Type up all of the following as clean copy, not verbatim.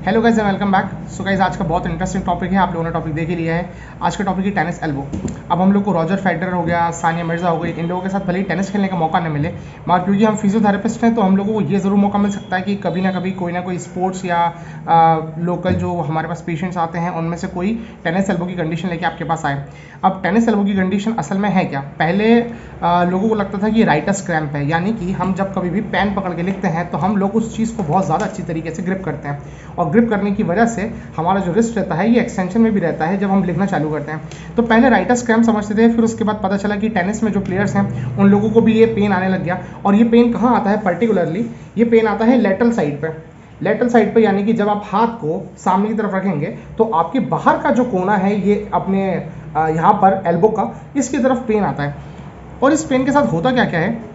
Hello guys and welcome back. So guys आज का बहुत इंटरेस्टिंग टॉपिक है, आप लोगों ने टॉपिक देख ही लिया है। आज का टॉपिक है टेनिस एल्बो। अब हम लोग को रॉजर फेडरर हो गया, सानिया मिर्जा हो गई, इन लोगों के साथ भले ही टेनिस खेलने का मौका न मिले, मगर क्योंकि हम फिजियोथेरेपिस्ट हैं तो हम लोगों को ये ज़रूर मौका मिल सकता है कि कभी ना कभी कोई ना कोई स्पोर्ट्स या लोकल जो हमारे पास पेशेंट्स आते हैं उनमें से कोई टेनिस एल्बो की कंडीशन लेके आपके पास आए। अब टेनिस एल्बो की कंडीशन असल में है क्या? पहले लोगों को लगता था कि राइटर्स क्रैम्प है, यानी कि हम जब कभी भी पेन पकड़ के लिखते हैं तो हम लोग उस चीज़ को बहुत ज़्यादा अच्छी तरीके से ग्रिप करते हैं, और ग्रिप करने की वजह से हमारा जो रिस्ट रहता है ये एक्सटेंशन में भी रहता है जब हम लिखना चालू करते हैं। तो पहले राइटर्स क्रैम्प समझते थे, फिर उसके बाद पता चला कि टेनिस में जो प्लेयर्स हैं उन लोगों को भी ये पेन आने लग गया। और ये पेन कहाँ आता है? पर्टिकुलरली ये पेन आता है लेटरल साइड पर। लेटरल साइड पे, यानी कि जब आप हाथ को सामने की तरफ रखेंगे तो आपके बाहर का जो कोना है ये अपने यहाँ पर एल्बो का, इसकी तरफ पेन आता है। और इस पेन के साथ होता क्या क्या है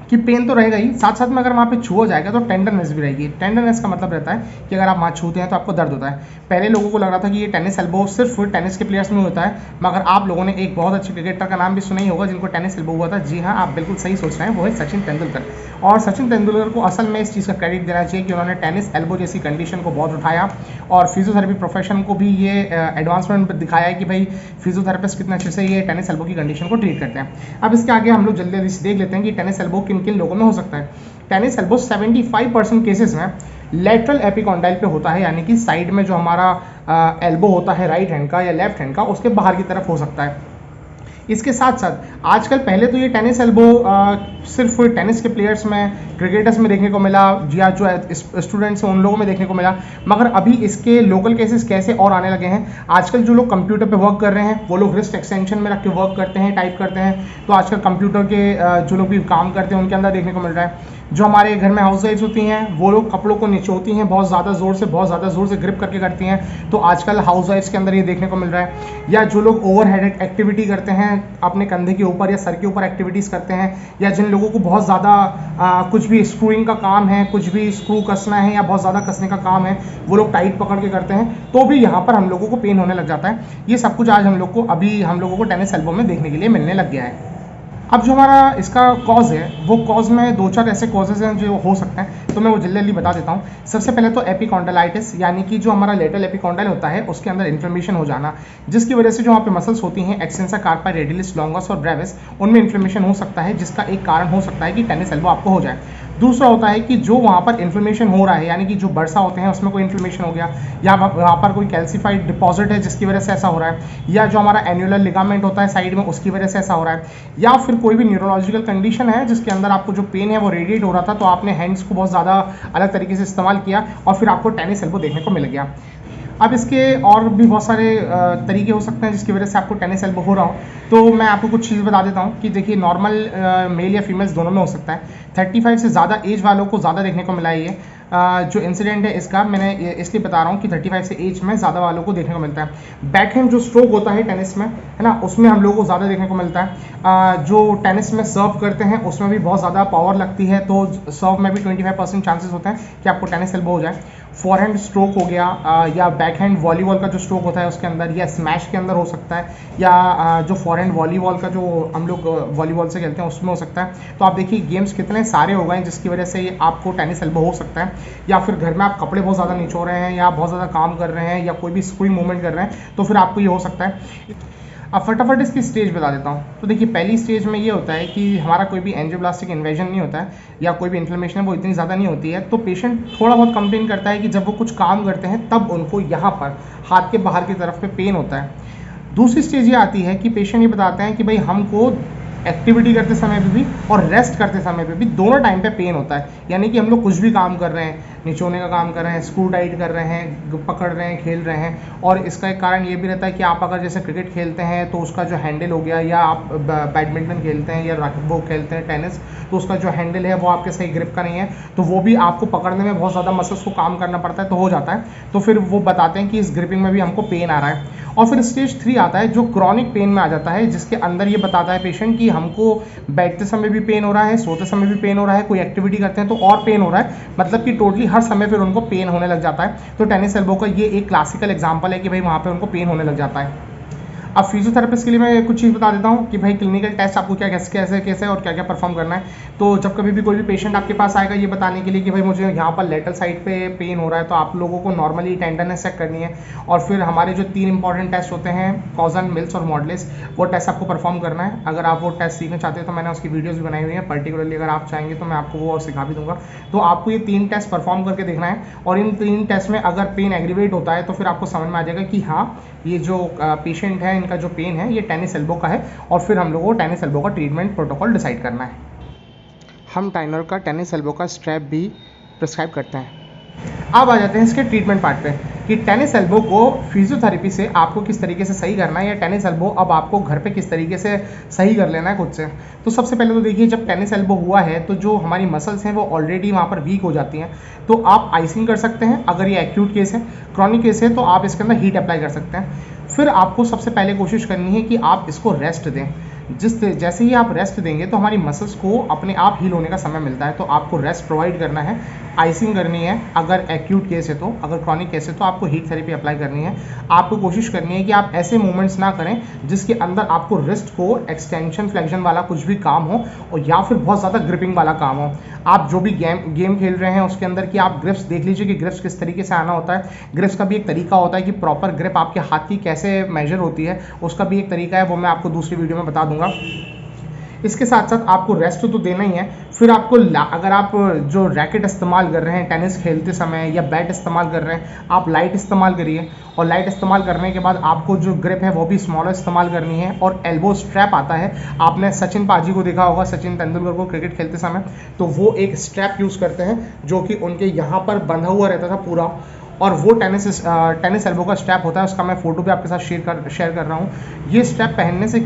कि पेन तो रहेगा ही, साथ साथ में अगर वहाँ पे छुआ जाएगा तो टेंडरनेस भी रहेगी। टेंडरनेस का मतलब रहता है कि अगर आप वहाँ छूते हैं तो आपको दर्द होता है। पहले लोगों को लग रहा था कि ये टेनिस एल्बो सिर्फ टेनिस के प्लेयर्स में होता है, मगर आप लोगों ने एक बहुत अच्छे क्रिकेटर का नाम भी सुना ही होगा जिनको टेनिस एल्बो हुआ था। जी हाँ, आप बिल्कुल सही सोच रहे हैं, वो है सचिन तेंदुलकर। और सचिन तेंदुलकर को असल में इस चीज़ का क्रेडिट देना चाहिए कि उन्होंने टेनिस एल्बो जैसी कंडीशन को बहुत उठाया और फिजियोथेरेपी प्रोफेशन को भी ये एडवांसमेंट दिखाया है कि भाई फिजियोथेरेपिस्ट कितने अच्छे से ये टेनिस एल्बो की कंडीशन को ट्रीट करते हैं। अब इसके आगे हम लोग जल्दी जल्दी से देख लेते हैं कि टेनिस एल्बो किन किन लोगों में हो सकता है। टेनिस एल्बो 75% केसेस में लेटरल एपिकॉन्डाइल पे होता है, यानी कि साइड में जो हमारा एल्बो होता है राइट हैंड का या लेफ्ट हैंड का, उसके बाहर की तरफ हो सकता है। इसके साथ साथ आजकल, पहले तो ये टेनिस एल्बो सिर्फ टेनिस के प्लेयर्स में, क्रिकेटर्स में देखने को मिला या जो स्टूडेंट्स हैं उन लोगों में देखने को मिला, मगर अभी इसके लोकल केसेस कैसे और आने लगे हैं। आजकल जो लोग कंप्यूटर पे वर्क कर रहे हैं वो लोग रिस्ट एक्सटेंशन में रख के वर्क करते हैं, टाइप करते हैं, तो आजकल कंप्यूटर के जो लोग भी काम करते हैं उनके अंदर देखने को मिल रहा है। जो हमारे घर में हाउस वाइफ्स होती हैं वो लोग कपड़ों को निचोड़ती हैं बहुत ज़्यादा ज़ोर से ग्रिप करके करती हैं, तो आजकल हाउस वाइफ्स के अंदर ये देखने को मिल रहा है। या जो लोग ओवर हेडेड एक्टिविटी करते हैं, अपने कंधे के ऊपर या सर के ऊपर एक्टिविटीज़ करते हैं, या जिन लोगों को बहुत ज़्यादा कुछ भी स्क्रूइंग का काम है, कुछ भी स्क्रू कसना है या बहुत ज़्यादा कसने का काम है, वो लोग टाइट पकड़ के करते हैं, तो भी यहाँ पर हम लोगों को पेन होने लग जाता है। ये सब कुछ आज हम लोगों को टेनिस एल्बो में देखने के लिए मिलने लग गया है। अब जो हमारा इसका कॉज है, वो कॉज में दो चार ऐसे कॉजेज हैं जो हो सकते हैं, तो मैं वो जल्दी जल्दी बता देता हूँ। सबसे पहले तो एपिकॉन्डालाइटिस, यानी कि जो हमारा लेटरल एपिकॉन्डाइल होता है उसके अंदर इन्फ्लेमेशन हो जाना, जिसकी वजह से जो वहाँ पे मसल्स होती हैं एक्सटेंसर कार्पा, रेडियलिस लॉन्गस और ब्रेविस, उनमें इन्फ्लेमेशन हो सकता है, जिसका एक कारण हो सकता है कि टेनिस एल्बो आपको हो जाए। दूसरा होता है कि जो वहाँ पर इन्फ्लेमेशन हो रहा है, यानी कि जो बर्सा होते हैं उसमें कोई इन्फ्लेमेशन हो गया, या वहाँ पर कोई कैल्सिफाइड डिपॉजिट है जिसकी वजह से ऐसा हो रहा है, या जो हमारा एन्युलर लिगामेंट होता है साइड में उसकी वजह से ऐसा हो रहा है, या फिर कोई भी न्यूरोलॉजिकल कंडीशन है जिसके अंदर आपको जो पेन है वो रेडिएट हो रहा था, तो आपने हैंड्स को बहुत ज़्यादा अलग तरीके से इस्तेमाल किया और फिर आपको टेनिस एल्बो देखने को मिल गया। अब इसके और भी बहुत सारे तरीके हो सकते हैं जिसकी वजह से आपको टेनिस एल्बो हो रहा हो, तो मैं आपको कुछ चीज़ बता देता हूँ कि देखिए, नॉर्मल मेल या फीमेल्स दोनों में हो सकता है। 35 से ज़्यादा एज वालों को ज़्यादा देखने को मिला है ये जो इंसिडेंट है इसका, मैंने इसलिए बता रहा हूँ कि 35 से एज में ज़्यादा वालों को देखने को मिलता है। बैकहैंड जो स्ट्रोक होता है टेनिस में, है ना, उसमें हम लोगों को ज़्यादा देखने को मिलता है। जो टेनिस में सर्व करते हैं उसमें भी बहुत ज़्यादा पावर लगती है, तो सर्व में भी 25% चांसेस होते हैं कि आपको टेनिस एल्बो हो जाए। फॉरहैंड स्ट्रोक हो गया, या बैकहैंड वॉलीबॉल का जो स्ट्रोक होता है उसके अंदर, या स्मैश के अंदर हो सकता है, या जो फॉरहैंड वॉलीबॉल का जो हम लोग वॉलीबॉल से खेलते हैं उसमें हो सकता है। तो आप देखिए गेम्स कितने सारे हो गए हैं जिसकी वजह से ये आपको टेनिस एल्बो हो सकता है। या फिर घर में आप कपड़े बहुत ज़्यादा निचो रहे हैं, या बहुत ज़्यादा काम कर रहे हैं, या कोई भी स्क्रूइंग मूवमेंट कर रहे हैं, तो फिर आपको ये हो सकता है। अब फटाफट इसकी स्टेज बता देता हूँ। तो देखिए, पहली स्टेज में ये होता है कि हमारा कोई भी एंजियोब्लास्टिक इन्वेजन नहीं होता है, या कोई भी इन्फ्लेमेशन है वो इतनी ज़्यादा नहीं होती है, तो पेशेंट थोड़ा बहुत कंप्लेन करता है कि जब वो कुछ काम करते हैं तब उनको यहाँ पर हाथ के बाहर की तरफ पे पेन होता है। दूसरी स्टेज ये आती है कि पेशेंट ये बताते हैं कि भाई हमको एक्टिविटी करते समय पे भी और रेस्ट करते समय पे भी दोनों टाइम पे पेन होता है, यानी कि हम लोग कुछ भी काम कर रहे हैं, निचोने का काम कर रहे हैं, स्क्रू टाइट कर रहे हैं, पकड़ रहे हैं, खेल रहे हैं, और इसका एक कारण ये भी रहता है कि आप अगर जैसे क्रिकेट खेलते हैं तो उसका जो हैंडल हो गया, या आप बैडमिंटन खेलते हैं या वो खेलते हैं टेनिस, तो उसका जो हैंडल है वो आपके सही ग्रिप का नहीं है, तो वो भी आपको पकड़ने में बहुत ज़्यादा मसल्स को काम करना पड़ता है, तो हो जाता है। तो फिर वो बताते हैं कि इस ग्रिपिंग में भी हमको पेन आ रहा है। और फिर स्टेज 3 आता है जो क्रॉनिक पेन में आ जाता है, जिसके अंदर ये बताता है पेशेंट कि हमको बैठते समय भी पेन हो रहा है, सोते समय भी पेन हो रहा है, कोई एक्टिविटी करते हैं तो और पेन हो रहा है, मतलब कि टोटली हर समय फिर उनको पेन होने लग जाता है। तो टेनिस एल्बो का ये एक क्लासिकल एग्जांपल है कि भाई वहाँ पे उनको पेन होने लग जाता है। अब फिजियोथेरेपिस्ट के लिए मैं कुछ चीज़ बता देता हूँ कि भाई क्लिनिकल टेस्ट आपको क्या कैसे और क्या क्या परफॉर्म करना है। तो जब कभी भी कोई भी पेशेंट आपके पास आएगा ये बताने के लिए कि भाई मुझे यहाँ पर लेटरल साइड पे पेन हो रहा है, तो आप लोगों को नॉर्मली टेंडरनेस चेक करनी है और फिर हमारे जो 3 इंपॉर्टेंट टेस्ट होते हैं कॉजन, मिल्स और मॉडलेस, वो टेस्ट आपको परफॉर्म करना है। अगर आप वो टेस्ट सीखना चाहते हैं तो मैंने उसकी वीडियोज़ भी बनाई हुई हैं, पर्टिकुलरली अगर आप चाहेंगे तो मैं आपको वो और सिखा भी दूंगा। तो आपको ये 3 टेस्ट परफॉर्म करके देखना है और इन 3 टेस्ट में अगर पेन एग्रीवेट होता है तो फिर आपको समझ में आ जाएगा कि हाँ ये जो पेशेंट है इनका जो पेन है ये टेनिस एल्बो का है, और फिर हम लोगों को टेनिस एल्बो का ट्रीटमेंट प्रोटोकॉल डिसाइड करना है। हम टाइनर का टेनिस एल्बो का स्ट्रैप भी प्रिस्क्राइब करते हैं। अब आ जाते हैं इसके ट्रीटमेंट पार्ट पे कि टेनिस एल्बो को फिजियोथेरेपी से आपको किस तरीके से सही करना है, या टेनिस एल्बो अब आपको घर पे किस तरीके से सही कर लेना है खुद से। तो सबसे पहले तो देखिए, जब टेनिस एल्बो हुआ है तो जो हमारी मसल्स हैं वो ऑलरेडी वहाँ पर वीक हो जाती हैं, तो आप आइसिंग कर सकते हैं। अगर ये एक्यूट केस है, क्रॉनिक केस है तो आप इसके अंदर हीट अप्लाई कर सकते हैं। फिर आपको सबसे पहले कोशिश करनी है कि आप इसको रेस्ट दें। जैसे ही आप रेस्ट देंगे तो हमारी मसल्स को अपने आप हील होने का समय मिलता है, तो आपको रेस्ट प्रोवाइड करना है, आइसिंग करनी है अगर एक्यूट केस है तो, अगर क्रॉनिक केस है तो आपको हीट थेरेपी अप्लाई करनी है। आपको कोशिश करनी है कि आप ऐसे मूवमेंट्स ना करें जिसके अंदर आपको रिस्ट को एक्सटेंशन फ्लेक्शन वाला कुछ भी काम हो और या फिर बहुत ज़्यादा ग्रिपिंग वाला काम हो। आप जो भी गेम खेल रहे हैं उसके अंदर कि आप ग्रिप्स देख लीजिए कि ग्रिप्स किस तरीके से आना होता है। ग्रिप्स का भी एक तरीका होता है कि प्रॉपर ग्रिप आपके हाथ की कैसे मेजर होती है, उसका भी एक तरीका है, वो मैं आपको दूसरी वीडियो में बता दूंगा। इसके साथ साथ आपको रेस्ट तो देना ही है। फिर आपको अगर आप जो रैकेट इस्तेमाल कर रहे हैं टेनिस खेलते समय या बैट इस्तेमाल कर रहे हैं, आप लाइट इस्तेमाल करिए, और लाइट इस्तेमाल करने के बाद आपको जो ग्रिप है वो भी स्मॉलर इस्तेमाल करनी है। और एल्बो स्ट्रैप आता है, आपने सचिन पाजी को देखा होगा, सचिन तेंदुलकर को क्रिकेट खेलते समय, तो वो एक स्ट्रैप यूज़ करते हैं जो कि उनके यहाँ पर बंधा हुआ रहता था पूरा, और वो टेनिस एल्बो का स्ट्रैप होता है। उसका मैं फोटो भी आपके साथ शेयर कर रहा हूँ। ये स्ट्रैप पहनने से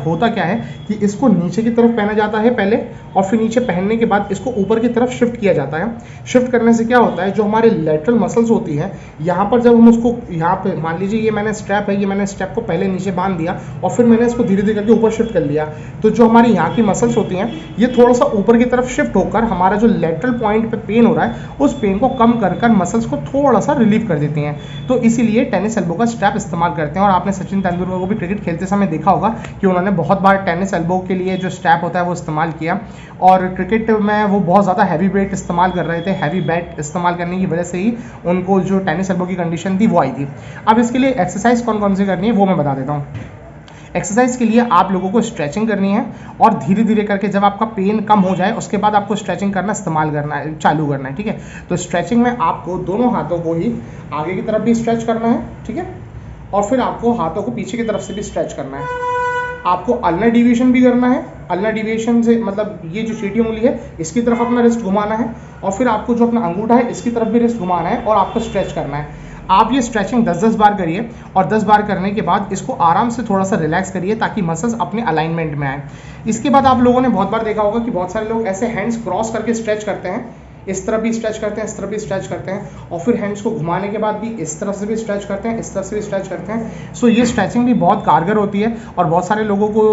होता क्या है कि इसको नीचे की तरफ पहना जाता है पहले, और फिर नीचे पहनने के बाद इसको ऊपर की तरफ शिफ्ट किया जाता है। शिफ्ट करने से क्या होता है, जो हमारे लेटरल मसल्स होती हैं यहाँ पर, जब हम उसको यहाँ पे मान लीजिए ये मैंने स्ट्रैप है, ये मैंने स्ट्रैप को पहले नीचे बांध दिया और फिर मैंने इसको धीरे धीरे करके ऊपर शिफ्ट कर लिया, तो जो हमारी यहाँ की मसल्स होती हैं ये थोड़ा सा ऊपर की तरफ शिफ्ट होकर हमारा जो लेटरल पॉइंट पे पेन हो रहा है उस पेन को कम कर मसल्स को थोड़ा सा रिलीव कर देती हैं। तो इसीलिए टेनिस एल्बो का स्ट्रैप इस्तेमाल करते हैं। और आपने सचिन तेंदुलकर को भी क्रिकेट खेलते समय देखा होगा कि उन्होंने बहुत बार टेनिस एल्बो के लिए जो स्ट्रैप होता है वो इस्तेमाल किया, और क्रिकेट में वो बहुत ज़्यादा हैवी वेट इस्तेमाल कर रहे थे। हैवी बैट इस्तेमाल करने की वजह से ही उनको जो टेनिस एल्बो की कंडीशन थी वो आई थी। अब इसके लिए एक्सरसाइज कौन कौन सी करनी है वो मैं बता देता हूँ। एक्सरसाइज के लिए आप लोगों को स्ट्रेचिंग करनी है, और धीरे धीरे करके जब आपका पेन कम हो जाए उसके बाद आपको स्ट्रेचिंग करना चालू करना है, ठीक है। तो स्ट्रेचिंग में आपको दोनों हाथों को ही आगे की तरफ भी स्ट्रेच करना है, ठीक है, और फिर आपको हाथों को पीछे की तरफ से भी स्ट्रेच करना है। आपको अल्नर डिविएशन भी करना है। अल्नर डिविएशन से मतलब ये जो चीटी उंगली है इसकी तरफ अपना रिस्ट घुमाना है, और फिर आपको जो अपना अंगूठा है इसकी तरफ भी रिस्ट घुमाना है, और आपको स्ट्रेच करना है। आप ये स्ट्रेचिंग 10-10 बार करिए, और 10 बार करने के बाद इसको आराम से थोड़ा सा रिलैक्स करिए ताकि मसल्स अपने अलाइनमेंट में आए। इसके बाद आप लोगों ने बहुत बार देखा होगा कि बहुत सारे लोग ऐसे हैंड्स क्रॉस करके स्ट्रेच करते हैं, इस तरफ भी स्ट्रेच करते हैं, इस तरफ भी स्ट्रेच करते हैं, और फिर हैंड्स को घुमाने के बाद भी इस तरफ से भी स्ट्रेच करते हैं, इस तरफ से भी स्ट्रेच करते हैं। सो ये स्ट्रेचिंग भी बहुत कारगर होती है, और बहुत सारे लोगों को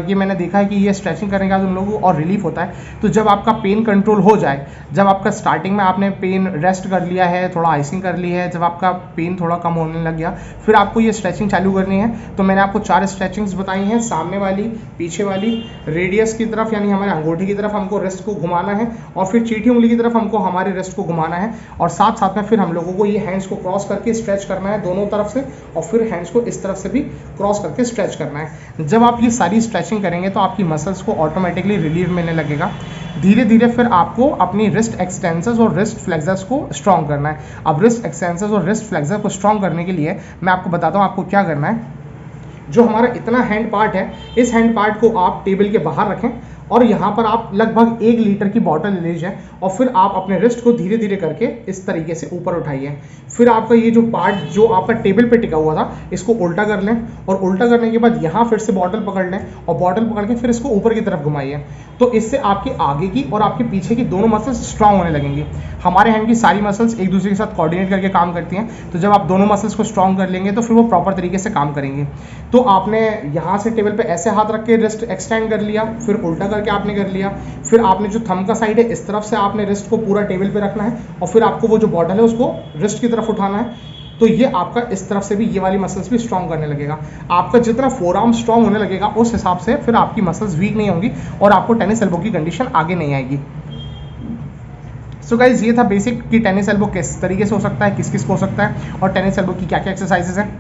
ये मैंने देखा है कि ये स्ट्रेचिंग करने के बाद उन लोगों को और रिलीफ होता है। तो जब आपका पेन कंट्रोल हो जाए, जब आपका स्टार्टिंग में आपने पेन रेस्ट कर लिया है, थोड़ा आइसिंग कर ली है, जब आपका पेन थोड़ा कम होने लग गया, फिर आपको ये स्ट्रेचिंग चालू करनी है। तो मैंने आपको 4 स्ट्रेचिंग्स बताई हैं, सामने वाली, पीछे वाली, रेडियस की तरफ यानी हमारे अंगूठे की तरफ हमको रिस्ट को घुमाना है, और फिर चीटी उंगली की तरफ हमको हमारे रिस्ट को घुमाना है, और साथ साथ में फिर हम लोगों को ये हैंड्स को क्रॉस करके स्ट्रेच करना है दोनों तरफ से, और फिर हैंड्स को इस तरफ से भी क्रॉस करके स्ट्रेच करना है। जब आप ये सारी स्ट्रेचिंग करेंगे तो आपकी मसल्स को ऑटोमेटिकली रिलीव मिलने लगेगा। धीरे धीरे फिर आपको अपनी रिस्ट एक्सटेंसर्स और रिस्ट फ्लेक्सर्स को स्ट्रॉन्ग करना है। अब रिस्ट एक्सटेंसर्स और रिस्ट फ्लेक्सर को स्ट्रॉन्ग करने के लिए मैं आपको बताता हूँ आपको क्या करना है। जो हमारा इतना हैंड पार्ट है, इस हैंड पार्ट को आप टेबल के बाहर रखें, और यहाँ पर आप लगभग 1 लीटर की बॉटल ले लीजिए, और फिर आप अपने रिस्ट को धीरे धीरे करके इस तरीके से ऊपर उठाइए। फिर आपका ये जो पार्ट जो आपका टेबल पे टिका हुआ था इसको उल्टा कर लें, और उल्टा करने के बाद यहाँ फिर से बॉटल पकड़ लें, और बॉटल पकड़ के फिर इसको ऊपर की तरफ घुमाइए। तो इससे आपके आगे की और आपके पीछे की दोनों मसल्स स्ट्रांग होने लगेंगी। हमारे हैंड की सारी मसल्स एक दूसरे के साथ कोऑर्डिनेट करके काम करती हैं, तो जब आप दोनों मसल्स को स्ट्रांग कर लेंगे तो फिर वो प्रॉपर तरीके से काम करेंगे। तो आपने यहाँ से टेबल पे ऐसे हाथ रख के रिस्ट एक्सटेंड कर लिया, फिर उल्टा करके आपने कर लिया, फिर आपने जो थंब का साइड है इस तरफ से आपने रिस्ट को पूरा टेबल पे रखना है, और फिर आपको वो जो बॉटल है उसको रिस्ट की तरफ उठाना है, तो ये आपका इस तरफ से भी ये वाली मसल्स भी स्ट्रॉन्ग करने लगेगा। आपका जितना फोर आर्म स्ट्रॉन्ग होने लगेगा उस हिसाब से फिर आपकी मसल्स वीक नहीं होंगी और आपको टेनिस एल्बो की कंडीशन आगे नहीं आएगी। सो गाइज ये था बेसिक कि टेनिस एल्बो किस तरीके से हो सकता है, किस किस को हो सकता है और टेनिस एल्बो की क्या क्या एक्सरसाइजेज हैं।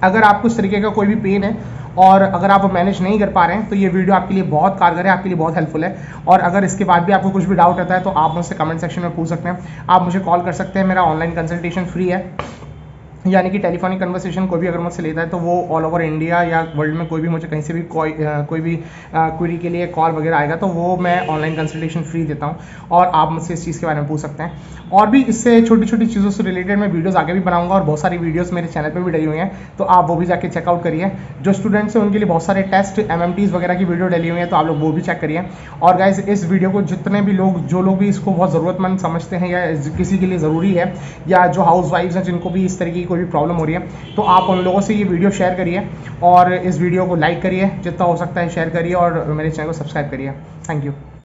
अगर आपको इस तरीके का कोई भी पेन है और अगर आप मैनेज नहीं कर पा रहे हैं तो ये वीडियो आपके लिए बहुत कारगर है, आपके लिए बहुत हेल्पफुल है। और अगर इसके बाद भी आपको कुछ भी डाउट रहता है तो आप मुझसे कमेंट सेक्शन में पूछ सकते हैं, आप मुझे कॉल कर सकते हैं। मेरा ऑनलाइन कंसल्टेशन फ्री है, यानी कि टेलीफोनिक कन्वर्सेशन कोई भी अगर मुझसे लेता है तो वो ऑल ओवर इंडिया या वर्ल्ड में कोई भी मुझे कहीं से भी कोई भी क्वेरी के लिए कॉल वगैरह आएगा तो वो मैं ऑनलाइन कंसल्टेशन फ्री देता हूँ और आप मुझसे इस चीज़ के बारे में पूछ सकते हैं। और भी इससे छोटी छोटी चीज़ों से रिलेटेड मैं वीडियोस आगे भी बनाऊंगा और बहुत सारी वीडियोस मेरे चैनल पे भी डली हुई हैं, तो आप वो भी जाके चेकआउट करिए। जो स्टूडेंट्स हैं उनके लिए बहुत सारे टेस्ट MMTs वगैरह की वीडियो डली हुई हैं, तो आप लोग वो भी चेक करिए। और गाइज इस वीडियो को जितने भी लोग जो लोग भी इसको बहुत ज़रूरतमंद समझते हैं या किसी के लिए ज़रूरी है या जो हाउस वाइफ्स हैं जिनको भी इस तरीके की कोई भी प्रॉब्लम हो रही है, तो आप उन लोगों से ये वीडियो शेयर करिए और इस वीडियो को लाइक करिए, जितना हो सकता है शेयर करिए और मेरे चैनल को सब्सक्राइब करिए। Thank you.